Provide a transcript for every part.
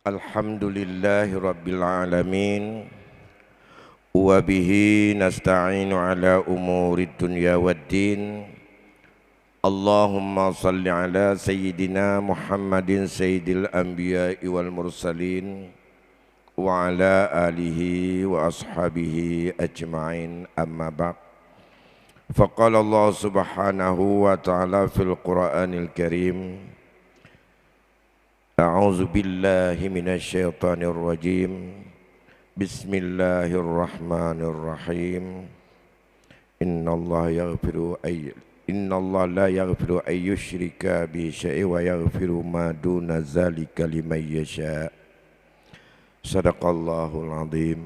Alhamdulillahi Rabbil Alamin. Wa bihi nasta'inu ala umuri dunya waddin. Allahumma salli ala Sayyidina Muhammadin Sayyidil Anbiya'i wal Mursalin wa ala alihi wa ashabihi ajma'in, amma ba'd. Faqala Allah subhanahu wa ta'ala fil Qur'anil Karim, A'udzu billahi minasyaitonir rajim. Bismillahirrahmanirrahim. Innallaha la yaghfiru ay yushrika bihi syai'an wa yaghfiru ma duna dzalika liman yasha'. Shadaqallahul azim.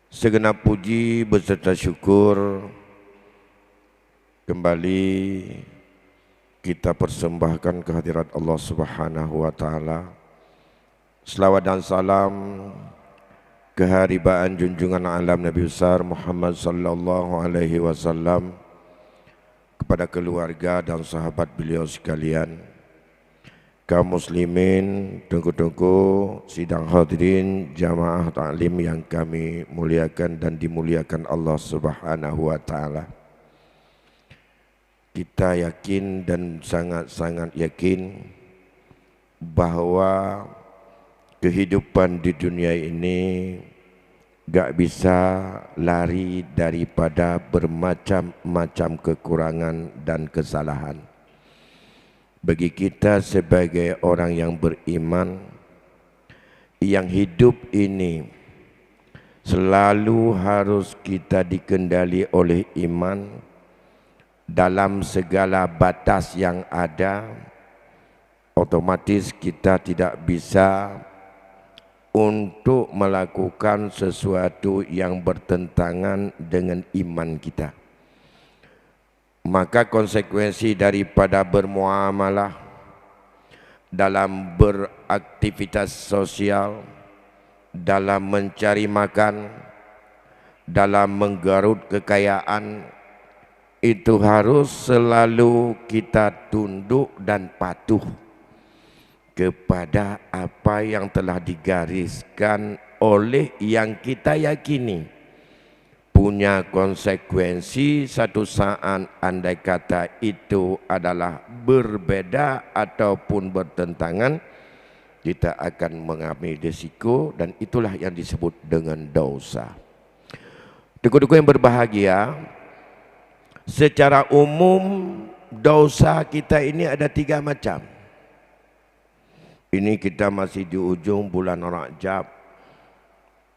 Segenap puji beserta syukur kembali kita persembahkan kehadirat Allah Subhanahu wa taala. Selawat dan salam keharibaan junjungan alam Nabi besar Muhammad sallallahu alaihi wasallam kepada keluarga dan sahabat beliau sekalian. Kaum muslimin, tunggu-tunggu sidang hadirin jamaah taklim yang kami muliakan dan dimuliakan Allah Subhanahu wa taala. Kita yakin dan sangat-sangat yakin bahwa kehidupan di dunia ini gak bisa lari daripada bermacam-macam kekurangan dan kesalahan. Bagi kita sebagai orang yang beriman, yang hidup ini selalu harus kita dikendali oleh iman dalam segala batas yang ada. Otomatis kita tidak bisa untuk melakukan sesuatu yang bertentangan dengan iman kita. Maka konsekuensi daripada bermuamalah dalam beraktivitas sosial, dalam mencari makan, dalam menggarut kekayaan, itu harus selalu kita tunduk dan patuh kepada apa yang telah digariskan oleh yang kita yakini punya konsekuensi satu saat. Andai kata itu adalah berbeda ataupun bertentangan, kita akan mengambil risiko, dan itulah yang disebut dengan dosa. Tuku-tuku yang berbahagia, secara umum dosa kita ini ada 3 macam. Ini kita masih di ujung bulan Rajab.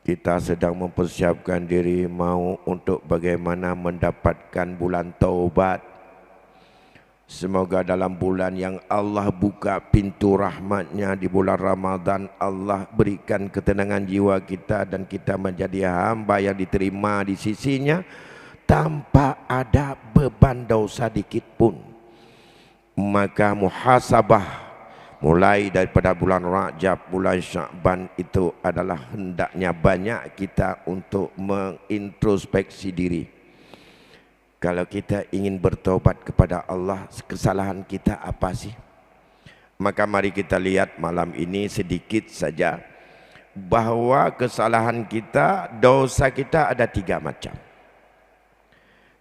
Kita sedang mempersiapkan diri mau untuk bagaimana mendapatkan bulan taubat. Semoga dalam bulan yang Allah buka pintu rahmatnya di bulan Ramadan, Allah berikan ketenangan jiwa kita dan kita menjadi hamba yang diterima di sisinya tanpa ada beban dosa dikit pun. Maka muhasabah mulai daripada bulan Rajab, bulan Sya'ban itu adalah hendaknya banyak kita untuk mengintrospeksi diri. Kalau kita ingin bertobat kepada Allah, kesalahan kita apa sih? Maka mari kita lihat malam ini sedikit saja bahwa kesalahan kita, dosa kita ada 3 macam.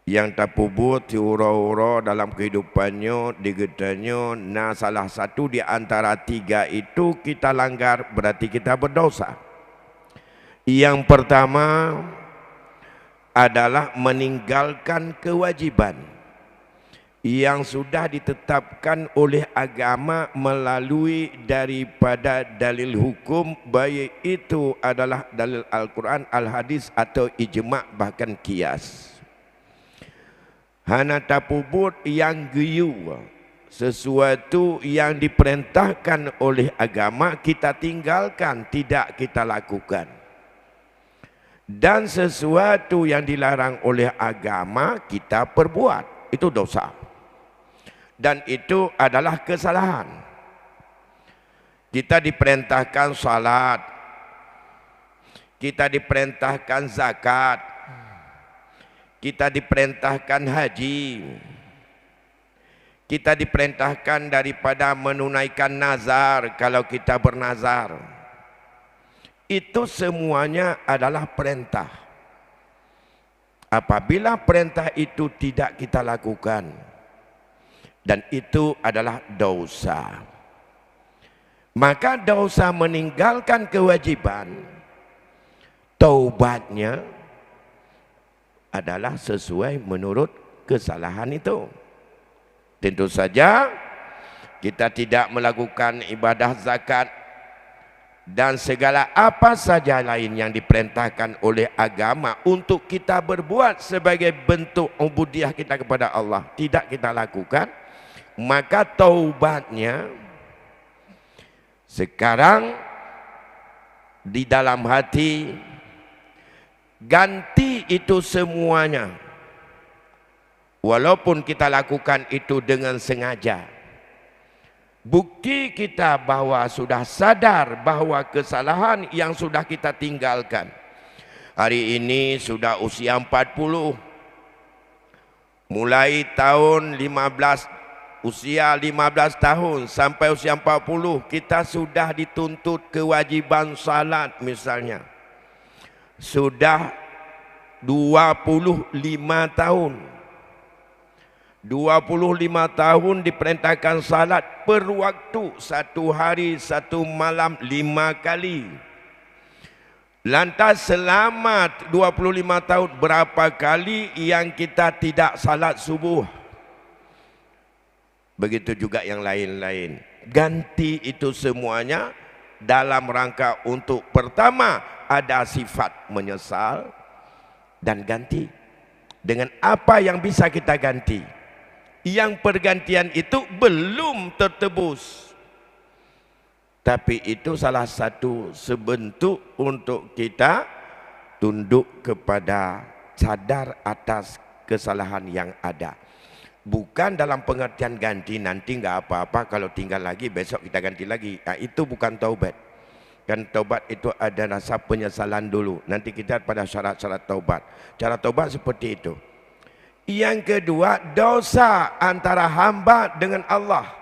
Yang tapubut diuro-uro dalam kehidupannya, digedanya. Nah, salah satu di antara 3 itu kita langgar, berarti kita berdosa. Yang pertama adalah meninggalkan kewajiban yang sudah ditetapkan oleh agama melalui daripada dalil hukum, baik itu adalah dalil Al-Quran, Al-Hadis atau ijma' bahkan qiyas. Hana tapubut yang geyu, sesuatu yang diperintahkan oleh agama kita tinggalkan, tidak kita lakukan. Dan sesuatu yang dilarang oleh agama kita perbuat, itu dosa. Dan itu adalah kesalahan. Kita diperintahkan salat, kita diperintahkan zakat, kita diperintahkan haji, Kita diperintahkan daripada menunaikan nazar kalau kita bernazar. Itu semuanya adalah perintah. Apabila perintah itu tidak kita lakukan, dan itu adalah dosa, maka dosa meninggalkan kewajiban, taubatnya adalah sesuai menurut kesalahan itu. Tentu saja kita tidak melakukan ibadah zakat dan segala apa saja lain yang diperintahkan oleh agama untuk kita berbuat sebagai bentuk ubudiah kita kepada Allah, tidak kita lakukan, maka taubatnya sekarang di dalam hati, ganti itu semuanya. Walaupun kita lakukan itu dengan sengaja, bukti kita bahwa sudah sadar bahwa kesalahan yang sudah kita tinggalkan. Hari ini sudah usia 40. Mulai tahun 15, usia 15 tahun sampai usia 40, kita sudah dituntut kewajiban salat misalnya. Sudah 25 tahun. 25 tahun diperintahkan salat per waktu, satu hari satu malam 5 kali. Lantas selama 25 tahun berapa kali yang kita tidak salat subuh? Begitu juga yang lain-lain. Ganti itu semuanya dalam rangka untuk pertama ada sifat menyesal dan ganti. Dengan apa yang bisa kita ganti? Yang pergantian itu belum tertebus, tapi itu salah satu sebentuk untuk kita tunduk kepada sadar atas kesalahan yang ada. Bukan dalam pengertian ganti nanti nggak apa-apa, kalau tinggal lagi besok kita ganti lagi. Nah, itu bukan taubat. Kan taubat itu ada rasa penyesalan dulu, nanti kita pada syarat-syarat taubat. Cara taubat seperti itu. Yang kedua, dosa antara hamba dengan Allah.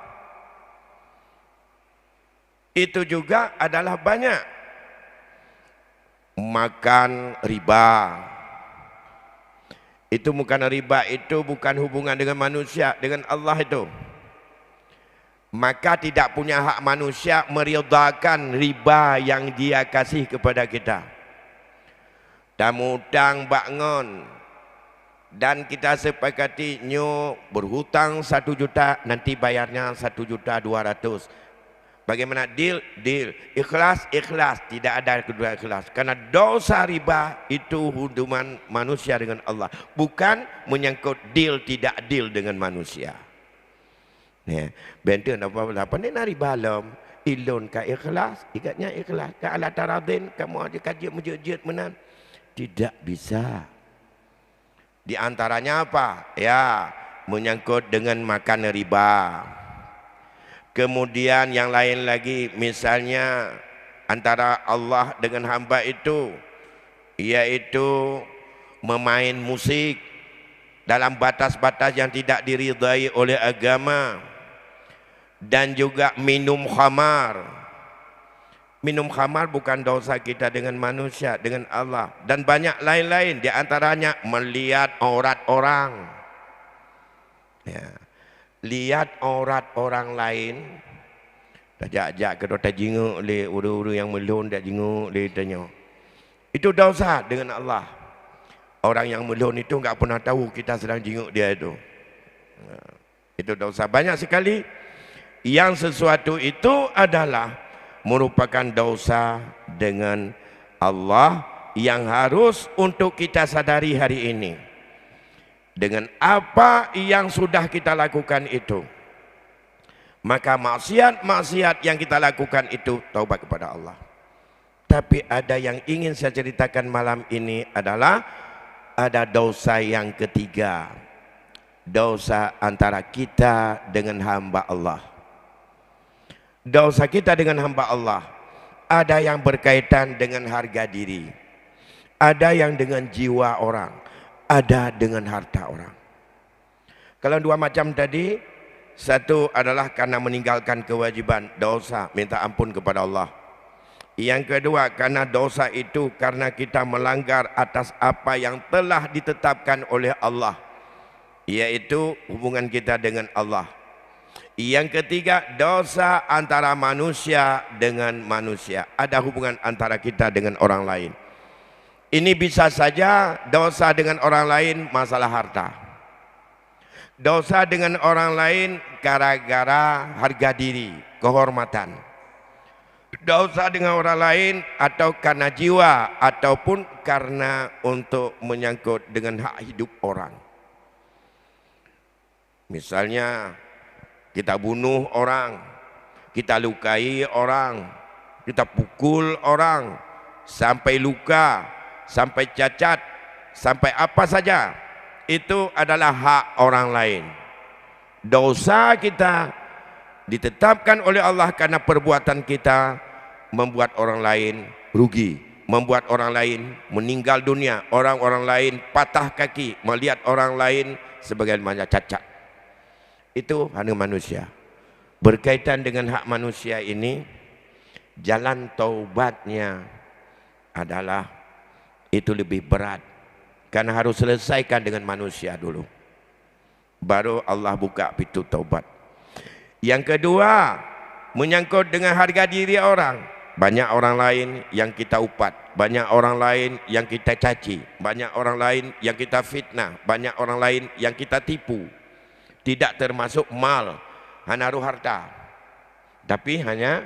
Itu juga adalah banyak. Makan riba. Itu bukan riba, itu bukan hubungan dengan manusia, dengan Allah itu. Maka tidak punya hak manusia meridhakan riba yang dia kasih kepada kita. Tamu utang bangun. Dan kita sepakati nyo berhutang 1 juta, nanti bayarnya 1.200.000. Bagaimana deal? Deal. Ikhlas? Ikhlas. Tidak ada kedua ikhlas. Karena dosa riba itu hubungan manusia dengan Allah, bukan menyangkut deal tidak deal dengan manusia. Ya, benten apa ni nari balam ilon ka ikhlas, ikatnya ikhlas. Ka ala taradin kamu aja kaji mujud menan. Tidak bisa. Di antaranya apa? Ya, menyangkut dengan makan riba. Kemudian yang lain lagi, misalnya antara Allah dengan hamba itu, yaitu memain musik dalam batas-batas yang tidak diridai oleh agama, dan juga minum khamar. Minum khamar bukan dosa kita dengan manusia, dengan Allah, dan banyak lain-lain. Di antaranya melihat aurat orang. Ya. Lihat aurat orang lain. Tajak-jak ke dota jinguk le uru-uru yang melun dak jinguk le tanya. Itu dosa dengan Allah. Orang yang melun itu enggak pernah tahu kita sedang jinguk dia itu. Itu dosa banyak sekali. Yang sesuatu itu adalah merupakan dosa dengan Allah yang harus untuk kita sadari hari ini. Dengan apa yang sudah kita lakukan itu, maka maksiat-maksiat yang kita lakukan itu taubat kepada Allah. Tapi ada yang ingin saya ceritakan malam ini adalah ada dosa yang ketiga. Dosa antara kita dengan hamba Allah. Dosa kita dengan hamba Allah ada yang berkaitan dengan harga diri, ada yang dengan jiwa orang, ada dengan harta orang. Kalau dua macam tadi, Satu adalah karena meninggalkan kewajiban, dosa, minta ampun kepada Allah. Yang kedua, karena dosa itu karena kita melanggar atas apa yang telah ditetapkan oleh Allah, yaitu hubungan kita dengan Allah. Yang ketiga, dosa antara manusia dengan manusia. Ada hubungan antara kita dengan orang lain. Ini bisa saja dosa dengan orang lain masalah harta. Dosa dengan orang lain gara-gara harga diri, kehormatan. Dosa dengan orang lain atau karena jiwa ataupun karena untuk menyangkut dengan hak hidup orang. Misalnya kita bunuh orang, kita lukai orang, kita pukul orang sampai luka, sampai cacat, sampai apa saja, itu adalah hak orang lain. Dosa kita ditetapkan oleh Allah karena perbuatan kita membuat orang lain rugi, membuat orang lain meninggal dunia, orang-orang lain patah kaki, melihat orang lain sebagaimana cacat. Itu hanya manusia. Berkaitan dengan hak manusia ini, jalan taubatnya adalah itu lebih berat, karena harus selesaikan dengan manusia dulu, baru Allah buka pintu taubat. Yang kedua, menyangkut dengan harga diri orang. Banyak orang lain yang kita upat, banyak orang lain yang kita caci, banyak orang lain yang kita fitnah, banyak orang lain yang kita tipu. Tidak termasuk mal, hanaru harta, tapi hanya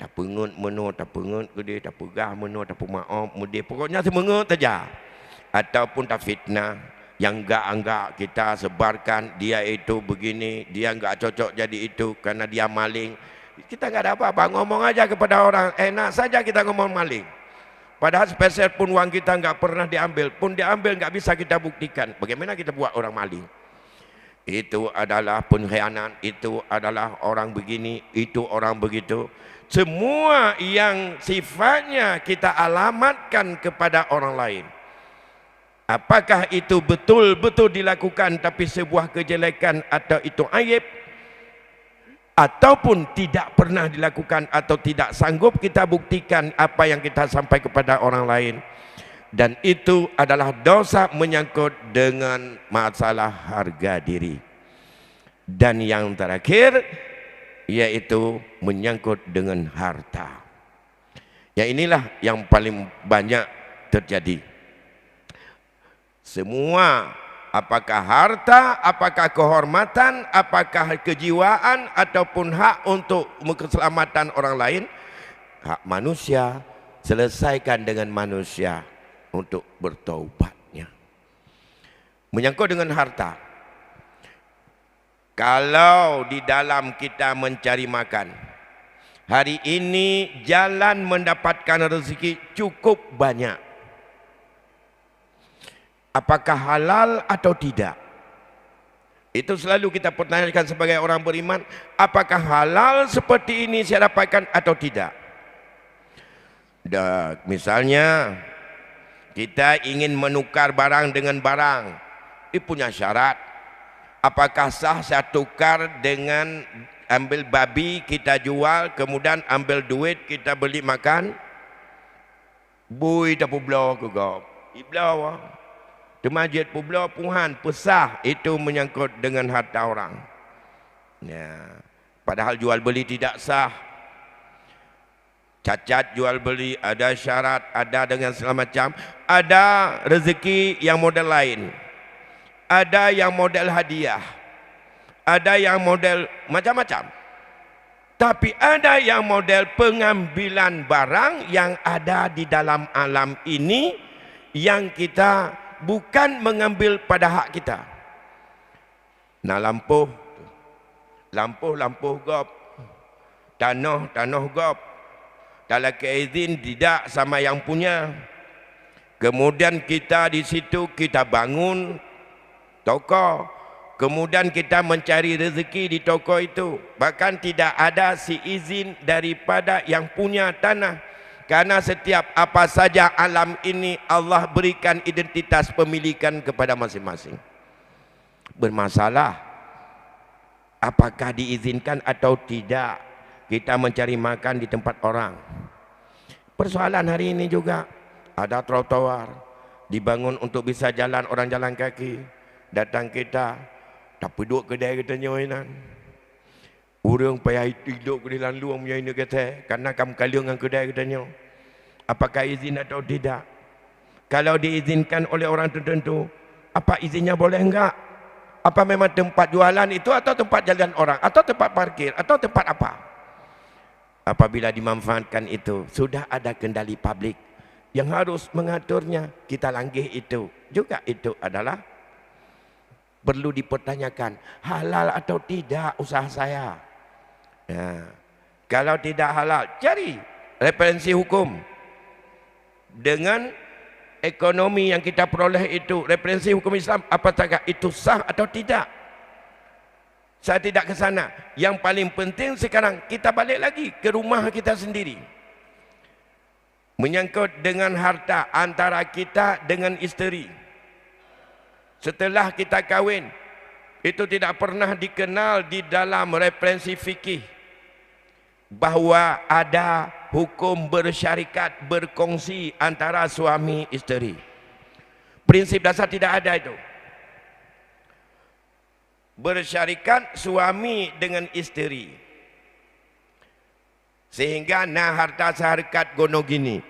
tak pengut menu, tak pengut gede, tak pegah menu, tak pemaaf mudi, pokoknya semengut saja. Ataupun tak fitnah, yang enggak kita sebarkan, dia itu begini, dia enggak cocok jadi itu karena dia maling. Kita enggak ada apa-apa, ngomong aja kepada orang, enak saja kita ngomong maling. Padahal spesial pun uang kita enggak pernah diambil, pun diambil enggak bisa kita buktikan. Bagaimana kita buat orang maling? Itu adalah pengkhianat, itu adalah orang begini, itu orang begitu. Semua yang sifatnya kita alamatkan kepada orang lain. Apakah itu betul-betul dilakukan tapi sebuah kejelekan atau itu aib, ataupun tidak pernah dilakukan atau tidak sanggup kita buktikan apa yang kita sampai kepada orang lain, dan itu adalah dosa menyangkut dengan masalah harga diri. Dan yang terakhir yaitu menyangkut dengan harta. Ya, inilah yang paling banyak terjadi. Semua, apakah harta, apakah kehormatan, apakah kejiwaan, ataupun hak untuk keselamatan orang lain, hak manusia, selesaikan dengan manusia untuk bertaubatnya. Menyangkut dengan harta, kalau di dalam kita mencari makan, hari ini jalan mendapatkan rezeki cukup banyak. Apakah halal atau tidak? Itu selalu kita pertanyakan sebagai orang beriman. Apakah halal seperti ini saya dapatkan atau tidak? Misalnya kita ingin menukar barang dengan barang, ini punya syarat. Apakah sah saya tukar dengan ambil babi kita jual, kemudian ambil duit kita beli makan? Bui tak publau ke kau? Iblau di masjid publau puhan pesah, itu menyangkut dengan harta orang. Ya, padahal jual beli tidak sah. Cacat jual beli, ada syarat, ada dengan segala macam. Ada rezeki yang model lain, ada yang model hadiah, ada yang model macam-macam. Tapi ada yang model pengambilan barang yang ada di dalam alam ini, yang kita bukan mengambil pada hak kita. Nah, lampu gop, tanah gop, dalam keizin tidak sama yang punya. Kemudian kita di situ kita bangun toko, kemudian kita mencari rezeki di toko itu, bahkan tidak ada si izin daripada yang punya tanah. Karena setiap apa saja alam ini Allah berikan identitas pemilikan kepada masing-masing. Bermasalah apakah diizinkan atau tidak kita mencari makan di tempat orang. Persoalan hari ini juga ada trotoar dibangun untuk bisa jalan orang jalan kaki. Datang kita tak duduk kedai kita nyoinan. Orang payah hidup ke dalam luang punya ini kata karena kamu kalian dengan kedai kita nyo. Apakah izin atau tidak? Kalau diizinkan oleh orang tertentu, apa izinnya boleh enggak? Apa memang tempat jualan itu atau tempat jalan orang atau tempat parkir atau tempat apa? Apabila dimanfaatkan itu, sudah ada kendali publik yang harus mengaturnya. Kita langgih itu. Juga itu adalah perlu dipertanyakan, halal atau tidak usaha saya. Ya. Kalau tidak halal, cari referensi hukum. Dengan ekonomi yang kita peroleh itu, referensi hukum Islam, apakah itu sah atau tidak? Saya tidak ke sana. Yang paling penting sekarang kita balik lagi ke rumah kita sendiri. Menyangkut dengan harta antara kita dengan isteri. Setelah kita kahwin, itu tidak pernah dikenal di dalam referensi fikih bahawa ada hukum bersyarikat berkongsi antara suami isteri. Prinsip dasar tidak ada itu. Bersyarikat suami dengan isteri. Sehingga harta syarikat gono gini.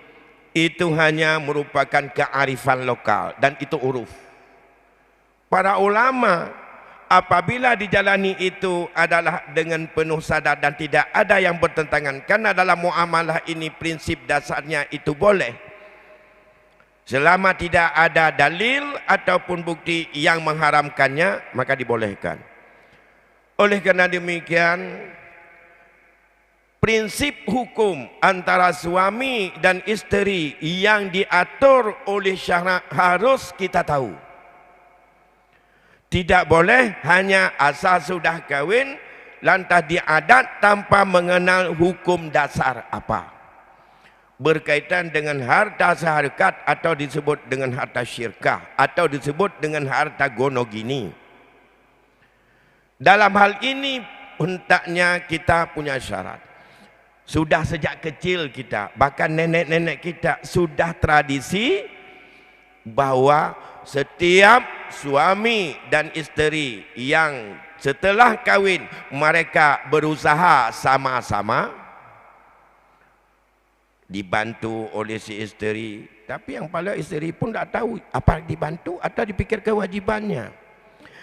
Itu hanya merupakan kearifan lokal dan itu uruf. Para ulama apabila dijalani itu adalah dengan penuh sadar dan tidak ada yang bertentangan. Karena dalam muamalah ini prinsip dasarnya itu boleh. Selama tidak ada dalil ataupun bukti yang mengharamkannya, maka dibolehkan. Oleh karena demikian, prinsip hukum antara suami dan isteri yang diatur oleh syarak harus kita tahu. Tidak boleh hanya asal sudah kahwin, lantas diadat tanpa mengenal hukum dasar apa. Berkaitan dengan harta syarikat atau disebut dengan harta syirkah atau disebut dengan harta gono gini. Dalam hal ini hendaknya kita punya syarat. Sudah sejak kecil kita, bahkan nenek-nenek kita sudah tradisi bahwa setiap suami dan isteri yang setelah kahwin mereka berusaha sama-sama, dibantu oleh si isteri, tapi yang paling isteri pun tak tahu apa dibantu atau dipikir kewajibannya.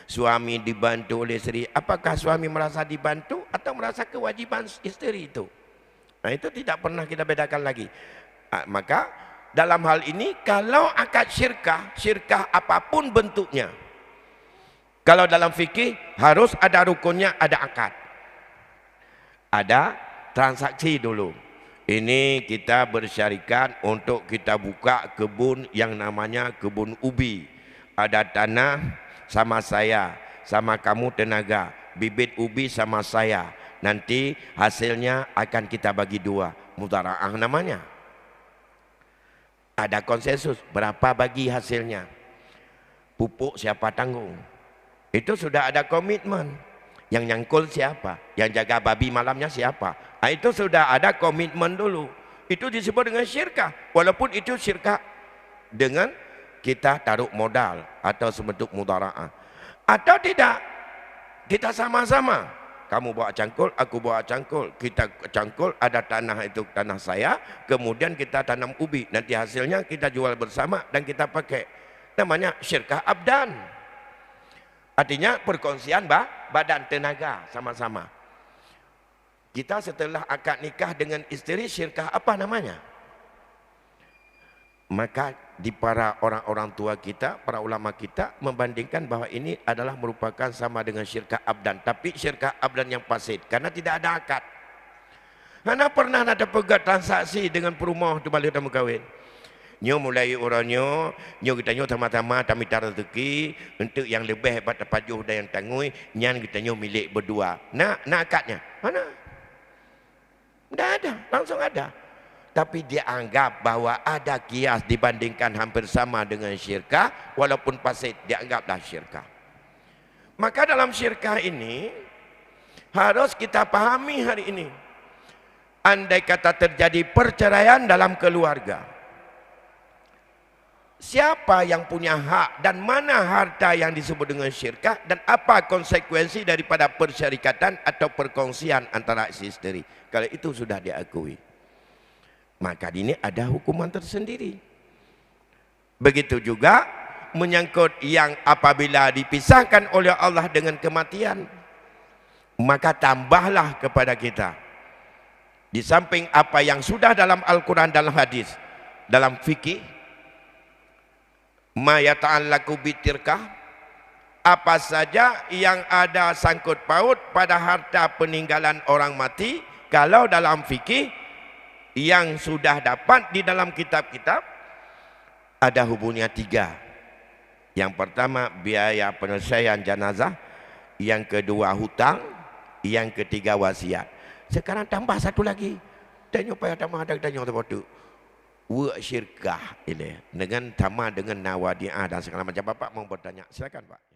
Suami dibantu oleh isteri, apakah suami merasa dibantu atau merasa kewajiban isteri itu? Nah, itu tidak pernah kita bedakan lagi. Maka dalam hal ini kalau akad syirkah, syirkah apapun bentuknya, kalau dalam fikih harus ada rukunnya, ada akad, ada transaksi dulu. Ini kita bersyarikat untuk kita buka kebun yang namanya kebun ubi. Ada tanah sama saya, sama kamu tenaga. Bibit ubi sama saya. Nanti hasilnya akan kita bagi dua. Mudhara'ah namanya. Ada konsensus berapa bagi hasilnya. Pupuk siapa tanggung. Itu sudah ada komitmen. Yang nyangkul siapa? Yang jaga babi malamnya siapa? Nah, itu sudah ada komitmen dulu. Itu disebut dengan syirkah. Walaupun itu syirkah dengan kita taruh modal atau sebentuk mudhara'ah. Atau tidak, kita sama-sama. Kamu bawa cangkul, aku bawa cangkul. Kita cangkul, ada tanah itu tanah saya. Kemudian kita tanam ubi. Nanti hasilnya kita jual bersama dan kita pakai. Namanya syirkah abdan. Artinya perkongsian badan tenaga sama-sama. Kita setelah akad nikah dengan istri syirkah apa namanya? Maka di para orang-orang tua kita, para ulama kita membandingkan bahwa ini adalah merupakan sama dengan syirkah abdan. Tapi syirkah abdan yang fasid karena tidak ada akad. Mana pernah ada pegat transaksi dengan perumah tu balik tamu kahwin. Nyo mulai orangnya, nyo kita nyo sama-sama kami taruh rezeki untuk yang lebih hebat pajuh dan yang tangui, nyan kita nyo milik berdua. Nak akadnya mana? Tidak ada, langsung ada. Tapi dia anggap bahwa ada kias dibandingkan hampir sama dengan syirkah, walaupun fasid dianggaplah syirkah. Maka dalam syirkah ini Harus kita pahami hari ini. Andai kata terjadi perceraian dalam keluarga, siapa yang punya hak dan mana harta yang disebut dengan syirkah, dan apa konsekuensi daripada persyarikatan atau perkongsian antara istri. Kalau itu sudah diakui, maka ini ada hukuman tersendiri. Begitu juga menyangkut yang apabila dipisahkan oleh Allah dengan kematian, maka tambahlah kepada kita, di samping apa yang sudah dalam Al-Quran, dalam hadis, dalam fikih, ma yata'allaku bitirkah, apa saja yang ada sangkut paut pada harta peninggalan orang mati. Kalau dalam fikih yang sudah dapat di dalam kitab-kitab, ada hubungnya 3. Yang pertama biaya penyelesaian jenazah, yang kedua hutang, yang ketiga wasiat. Sekarang tambah satu lagi, tanya payah tambah ada tanya waktu wa syirkah ini dengan sama dengan nawadiah dan segala macam. Bapak mau bertanya, silakan Pak.